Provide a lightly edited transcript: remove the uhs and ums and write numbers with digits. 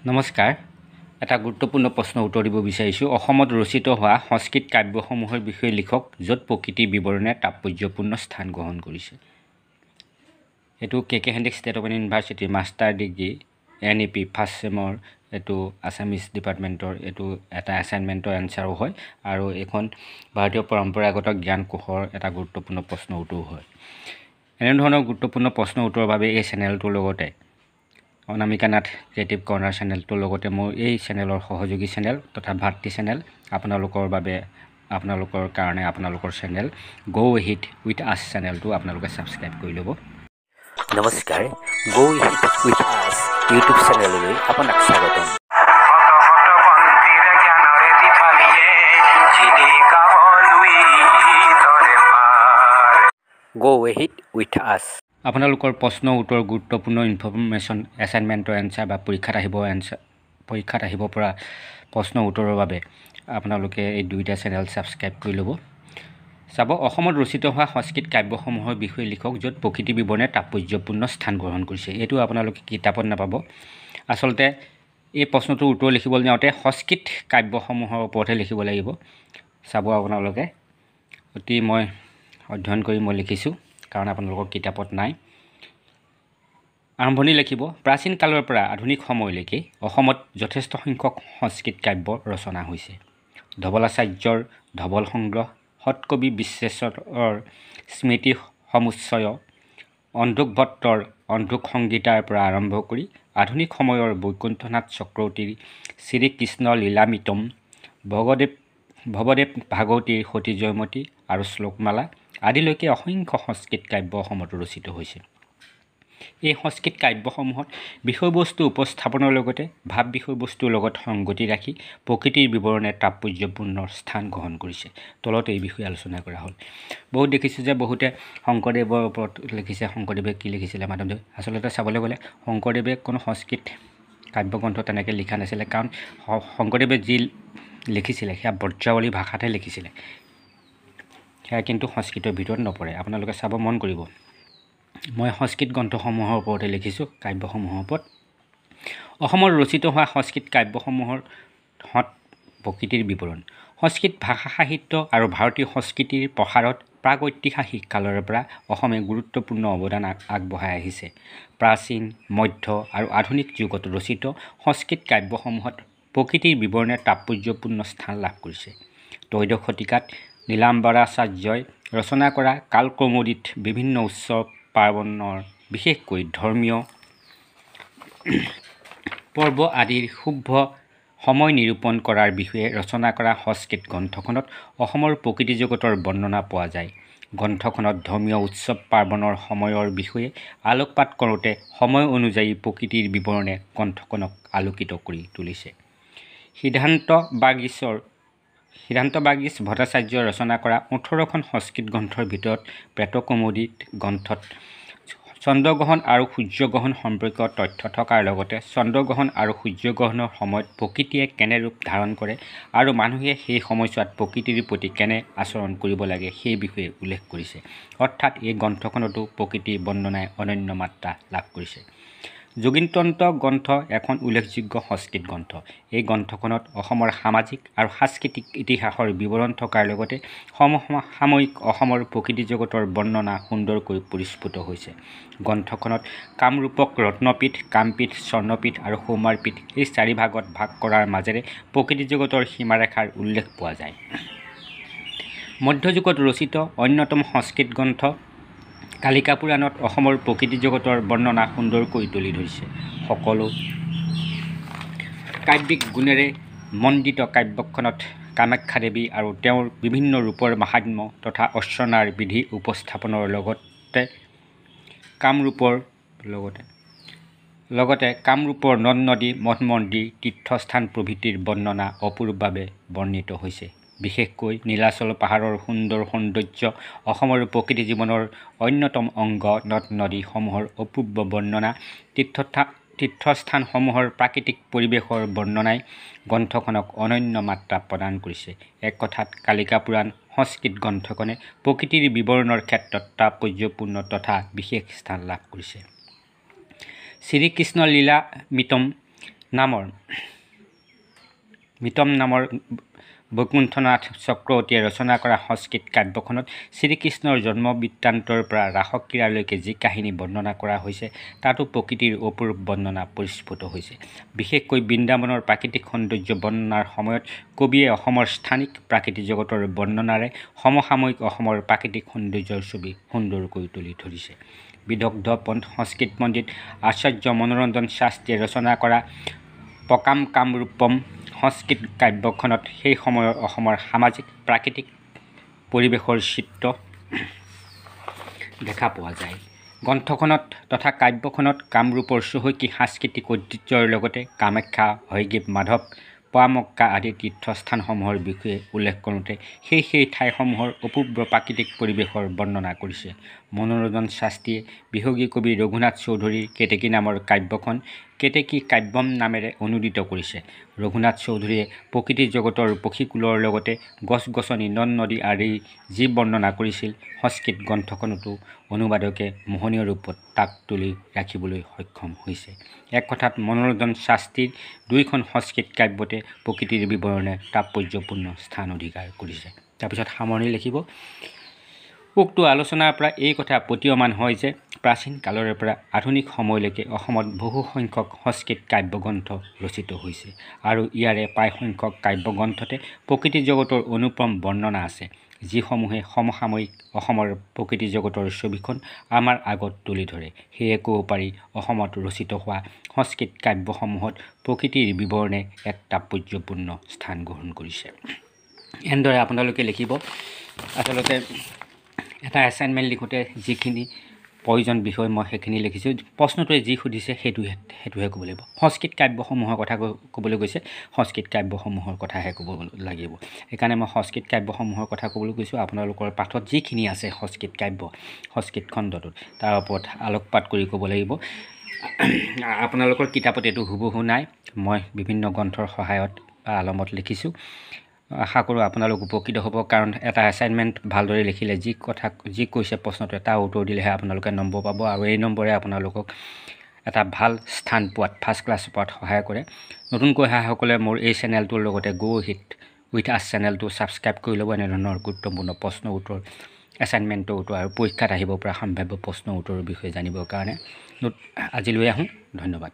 নমস্কাৰ এটা গুৰুত্বপূৰ্ণ প্ৰশ্ন উত্তৰ দিব বিচাৰিছোঁ অসমত ৰচিত হোৱা সংস্কৃত কাব্যসমূহৰ বিষয়ে লিখক য'ত প্ৰকৃতিৰ বিৱৰণে তাৎপৰ্যপূৰ্ণ স্থান গ্ৰহণ কৰিছে এটো K Handiqui state open university master degree NEP first sem এটো আসামিজ ডিপাৰ্টমেণ্টৰ এটো এটা এছাইনমেণ্টৰ এনসাৰো হয় আৰু এখন ভাৰতীয় পৰম্পৰাগত জ্ঞান কোষৰ এটা গুৰুত্বপূৰ্ণ প্ৰশ্ন উত্তৰ হয় এনে ধৰণৰ গুৰুত্বপূৰ্ণ প্ৰশ্ন উত্তৰৰ বাবে এই চেনেলটোৰ লগতে অনামিকা নাথ ক্ৰিয়েটিভ কৰ্নাৰ চেনেলটোৰ লগতে মোৰ এই চেনেলৰ সহযোগী চেনেল তথা ভাতৃ চেনেল আপোনালোকৰ বাবে আপোনালোকৰ কাৰণে আপোনালোকৰ চেনেল গো হিট উইথ আছ চেনেলটো আপোনালোকে সাবস্ক্ৰাইব কৰি ল'ব নমস্কাৰ গো হিট উইথ আছ ইউটিউব চেনেললৈ আপোনাক স্বাগতম গো হিট উইথ আছ আপোনালোকৰ প্ৰশ্ন উত্তৰ গুৰুত্বপূৰ্ণ ইনফৰমেশ্যন এছাইনমেণ্টৰ এনসাৰ বা পৰীক্ষাত আহিব পৰা প্ৰশ্ন উত্তৰৰ বাবে আপোনালোকে এই দুইটা চেনেল সাবস্ক্ৰাইব কৰি ল'ব চাব অসমত ৰচিত হোৱা সংস্কৃত কাব্যসমূহৰ বিষয়ে লিখক য'ত প্ৰকৃতি বিৱৰণে তাৎপৰ্যপূৰ্ণ স্থান গ্ৰহণ কৰিছে এইটো আপোনালোকে কিতাপত নাপাব আচলতে এই প্ৰশ্নটোৰ উত্তৰ লিখিবলৈ যাওঁতে সংস্কৃত কাব্যসমূহৰ ওপৰতহে লিখিব লাগিব চাব আপোনালোকে অতি মই অধ্যয়ন কৰি মই লিখিছোঁ কাৰণ আপোনালোকৰ কিতাপত নাই আৰম্ভণি লিখিব প্ৰাচীন কালৰ পৰা আধুনিক সময়লৈকে অসমত যথেষ্ট সংখ্যক সংস্কৃত কাব্য ৰচনা হৈছে ধবলাচাৰ্যৰ ধবল সংগ্ৰহ সৎকবি বিশ্বেশ্বৰৰ স্মৃতি সমুচ্চয় অন্ধুক ভট্টৰ অন্ধুক সংগীতাৰ পৰা আৰম্ভ কৰি আধুনিক সময়ৰ বৈকুণ্ঠনাথ চক্ৰৱৰ্তীৰ শ্ৰীকৃষ্ণ লীলামিতম ভৱদেৱ ভাগৱতীৰ সতী জয়মতী আৰু শ্লোকমালা আদিলৈকে অসংখ্য সংস্কৃত কাব্য অসমত ৰচিত হৈছে এই সংস্কৃত কাব্যসমূহত বিষয়বস্তু উপস্থাপনৰ লগতে ভাৱ বিষয়বস্তুৰ লগত সংগতি ৰাখি প্ৰকৃতিৰ বিৱৰণে তাৎপৰ্যপূৰ্ণ স্থান গ্ৰহণ কৰিছে তলত এই বিষয়ে আলোচনা কৰা হ'ল বহুত দেখিছোঁ যে বহুতে শংকৰদেৱৰ ওপৰত লিখিছে শংকৰদেৱে কি লিখিছিলে মাধৱদেৱ আচলতে চাবলৈ গ'লে শংকৰদেৱে কোনো সংস্কৃত কাব্যগ্ৰন্থ তেনেকৈ লিখা নাছিলে কাৰণ শংকৰদেৱে যি লিখিছিলে সেয়া ব্ৰজাৱলী ভাষাতহে লিখিছিলে সেয়া কিন্তু সংস্কৃতৰ ভিতৰত নপৰে আপোনালোকে চাব মন কৰিব মই সংস্কৃত গ্ৰন্থসমূহৰ ওপৰতে লিখিছোঁ কাব্যসমূহৰ ওপৰত অসমৰ ৰচিত হোৱা সংস্কৃত কাব্যসমূহৰ প্ৰকৃতিৰ বিৱৰণ সংস্কৃত ভাষা সাহিত্য আৰু ভাৰতীয় সংস্কৃতিৰ প্ৰসাৰত প্ৰাগৈতিহাসিক কালৰ পৰা অসমে গুৰুত্বপূৰ্ণ অৱদান আগবঢ়াই আহিছে প্ৰাচীন মধ্য আৰু আধুনিক যুগত ৰচিত সংস্কৃত কাব্যসমূহত প্ৰকৃতিৰ বিৱৰণে তাৎপৰ্যপূৰ্ণ স্থান লাভ কৰিছে ত্ৰয়োদশ শতিকাত নীলাম্বৰাচাৰ্যই ৰচনা কৰা কালকৌমুদীত বিভিন্ন উৎসৱ পাৰ্বণৰ বিশেষকৈ ধৰ্মীয় পৰ্ব আদিৰ শুভ সময় নিৰূপণ কৰাৰ বিষয়ে ৰচনা কৰা সংস্কৃত গ্ৰন্থখনত অসমৰ প্ৰকৃতি জগতৰ বৰ্ণনা পোৱা যায় গ্ৰন্থখনত ধৰ্মীয় উৎসৱ পাৰ্বণৰ সময়ৰ বিষয়ে আলোকপাত কৰোঁতে সময় অনুযায়ী প্ৰকৃতিৰ বিৱৰণে গ্ৰন্থখনক আলোকিত কৰি তুলিছে সিদ্ধান্ত বাগীশ ভট্টাচাৰ্যই ৰচনা কৰা 18খন সংস্কৃত গ্ৰন্থৰ ভিতৰত প্ৰেতকৌমুদী গ্ৰন্থত চন্দ্ৰগ্ৰহণ আৰু সূৰ্যগ্ৰহণ সম্পৰ্কীয় তথ্য থকাৰ লগতে চন্দ্ৰগ্ৰহণ আৰু সূৰ্যগ্ৰহণৰ সময়ত প্ৰকৃতিয়ে কেনে ৰূপ ধাৰণ কৰে আৰু মানুহে সেই সময়ছোৱাত প্ৰকৃতিৰ প্ৰতি কেনে আচৰণ কৰিব লাগে সেই বিষয়ে উল্লেখ কৰিছে অৰ্থাৎ এই গ্ৰন্থখনতো প্ৰকৃতিৰ বৰ্ণনাই অনন্য মাত্ৰা লাভ কৰিছে যোগীনতন্ত্ৰ গ্ৰন্থ এখন উল্লেখযোগ্য সংস্কৃত গ্ৰন্থ এই গ্ৰন্থখনত অসমৰ সামাজিক আৰু সাংস্কৃতিক ইতিহাসৰ বিৱৰণ থকাৰ লগতে সমসাময়িক অসমৰ প্ৰকৃতি জগতৰ বৰ্ণনা সুন্দৰকৈ পৰিস্ফুট হৈছে গ্ৰন্থখনত কামৰূপক ৰত্নপীঠ কামপীঠ স্বৰ্ণপীঠ আৰু সৌমাৰপীঠ এই চাৰি ভাগত ভাগ কৰাৰ মাজেৰে প্ৰকৃতি জগতৰ সীমাৰেখাৰ উল্লেখ পোৱা যায় মধ্যযুগত ৰচিত অন্যতম সংস্কৃত গ্ৰন্থ কালিকা পুৰাণত অসমৰ প্ৰকৃতি জগতৰ বৰ্ণনা সুন্দৰকৈ তুলি ধৰিছে সকলো কাব্যিক গুণেৰে মণ্ডিত কাব্যখনত কামাখ্যা দেৱী আৰু তেওঁৰ বিভিন্ন ৰূপৰ মাহাত্ম্য তথা অৰ্চনাৰ বিধি উপস্থাপনৰ লগতে কামৰূপৰ নদ নদী মঠ মন্দিৰ তীৰ্থস্থান প্ৰভৃতিৰ বৰ্ণনা অপূৰ্বভাৱে বৰ্ণিত হৈছে বিশেষকৈ নীলাচল পাহাৰৰ সুন্দৰ সৌন্দৰ্য অসমৰ প্ৰকৃতি জীৱনৰ অন্যতম অংগ নদ নদীসমূহৰ অপূৰ্ব বৰ্ণনা তীৰ্থস্থানসমূহৰ প্ৰাকৃতিক পৰিৱেশৰ বৰ্ণনাই গ্ৰন্থখনক অনন্য মাত্ৰা প্ৰদান কৰিছে এক কথাত কালিকা পুৰাণ সংস্কৃত গ্ৰন্থখনে প্ৰকৃতিৰ বিৱৰণৰ ক্ষেত্ৰত তাৎপৰ্যপূৰ্ণ তথা বিশেষ স্থান লাভ কৰিছে শ্ৰীকৃষ্ণ লীলামিতম নামৰ মিতম নামৰ বৈকুণ্ঠনাথ চক্ৰৱৰ্তীয়ে ৰচনা কৰা সংস্কৃত কাব্যখনত শ্ৰীকৃষ্ণৰ জন্ম বৃত্তান্তৰ পৰা ৰাসক্ৰীড়ালৈকে যি কাহিনী বৰ্ণনা কৰা হৈছে তাতো প্ৰকৃতিৰ অপূৰ্ব বৰ্ণনা পৰিস্ফুট হৈছে। বিশেষকৈ বৃন্দাবনৰ প্ৰাকৃতিক সৌন্দৰ্য বৰ্ণনাৰ সময়ত কবিয়ে অসমৰ স্থানিক প্ৰাকৃতিক জগতৰ বৰ্ণনাৰে সমসাময়িক অসমৰ প্ৰাকৃতিক সৌন্দৰ্যৰ ছবি সুন্দৰকৈ তুলি ধৰিছে। বিদগ্ধ সংস্কৃত পণ্ডিত আচাৰ্য মনোৰঞ্জন শাস্ত্ৰীয়ে ৰচনা কৰা পকাম কামৰূপম সংস্কৃত কাব্যখনত সেই সময়ৰ অসমৰ সামাজিক প্ৰাকৃতিক পৰিৱেশৰ চিত্ৰ দেখা পোৱা যায়। গ্ৰন্থখনত তথা কাব্যখনত কামৰূপৰ চহকী সাংস্কৃতিক ঐতিহ্যৰ লগতে কামাখ্যা, হয়গ্ৰীৱ, মাধৱ, পোৱামক্কা আদি তীৰ্থস্থানসমূহৰ বিষয়ে উল্লেখ কৰোঁতে সেই ঠাইসমূহৰ অপূৰ্ব প্ৰাকৃতিক পৰিৱেশৰ বৰ্ণনা কৰিছে। মনোৰঞ্জন শাস্ত্ৰীয়ে বিহগী কবি ৰঘুনাথ চৌধুৰীৰ কেতেকী নামৰ কাব্যখন কেতেকী কাব্যম নামেৰে অনুদিত কৰিছে। ৰঘুনাথ চৌধুৰীয়ে প্ৰকৃতিৰ জগতৰ পক্ষীকুলৰ লগতে গছ-গছনি, নদ-নদী আদিৰ যি বৰ্ণনা কৰিছিল, সংস্কৃত গ্ৰন্থখনতো অনুবাদকে মোহনীয় ৰূপত তাক তুলি ৰাখিবলৈ সক্ষম হৈছে। এক কথাত মনোৰঞ্জন শাস্ত্ৰীৰ দুয়োখন সংস্কৃত কাব্যতে প্ৰকৃতিৰ বিৱৰণে তাৎপৰ্যপূৰ্ণ স্থান অধিকাৰ কৰিছে। তাৰপিছত সামৰণি লিখিব। উক্ত আলোচনাৰ পৰা এই কথা প্ৰতীয়মান হয় যে প্ৰাচীন কালৰে পৰা আধুনিক সময়লৈকে অসমত বহু সংখ্যক সংস্কৃত কাব্যগ্ৰন্থ ৰচিত হৈছে আৰু ইয়াৰে প্ৰায়সংখ্যক কাব্যগ্ৰন্থতে প্ৰকৃতি জগতৰ অনুপম বৰ্ণনা আছে, যিসমূহে সমসাময়িক অসমৰ প্ৰকৃতি জগতৰ ছবিখন আমাৰ আগত তুলি ধৰে। সেয়ে ক'ব পাৰি অসমত ৰচিত হোৱা সংস্কৃত কাব্যসমূহত প্ৰকৃতিৰ বিৱৰণে এক তাৎপৰ্যপূৰ্ণ স্থান গ্ৰহণ কৰিছে। এনেদৰে আপোনালোকে লিখিব। আচলতে এটা এছাইনমেণ্ট লিখোঁতে যিখিনি প্ৰয়োজন বিষয় মই সেইখিনি লিখিছোঁ। প্ৰশ্নটোৱে যি সুধিছে সেইটোহে ক'ব লাগিব। সংস্কৃত কাব্যসমূহৰ কথা ক'বলৈ গৈছে, সংস্কৃত কাব্যসমূহৰ কথাহে ক'ব লাগিব। সেইকাৰণে মই সংস্কৃত কাব্যসমূহৰ কথা ক'বলৈ গৈছোঁ। আপোনালোকৰ পাঠত যিখিনি আছে সংস্কৃত কাব্য, সংস্কৃত খণ্ডটোত তাৰ ওপৰত আলোকপাত কৰি ক'ব লাগিব। আপোনালোকৰ কিতাপত এইটো হুবহু নাই, মই বিভিন্ন গ্ৰন্থৰ সহায়ত বা আলমত লিখিছোঁ। আশা কৰোঁ আপোনালোক উপকৃত হ'ব, কাৰণ এটা এছাইনমেণ্ট ভালদৰে লিখিলে যি কৈছে প্ৰশ্নটোৱে তাৰ উত্তৰ দিলেহে আপোনালোকে নম্বৰ পাব, আৰু এই নম্বৰে আপোনালোকক এটা ভাল স্থান পোৱাত, ফাৰ্ষ্ট ক্লাছ পোৱাত সহায় কৰে। নতুনকৈ অহাসকলে মোৰ এই চেনেলটোৰ লগতে গো হিট উইথ আছ চেনেলটো ছাবস্ক্ৰাইব কৰি ল'ব। এনেধৰণৰ গুৰুত্বপূৰ্ণ প্ৰশ্ন উত্তৰ, এছাইনমেণ্টৰ উত্তৰ আৰু পৰীক্ষাত আহিব পৰা সম্ভাৱ্য প্ৰশ্ন উত্তৰৰ বিষয়ে জানিবৰ কাৰণে। আজিলৈ আহোঁ। ধন্যবাদ।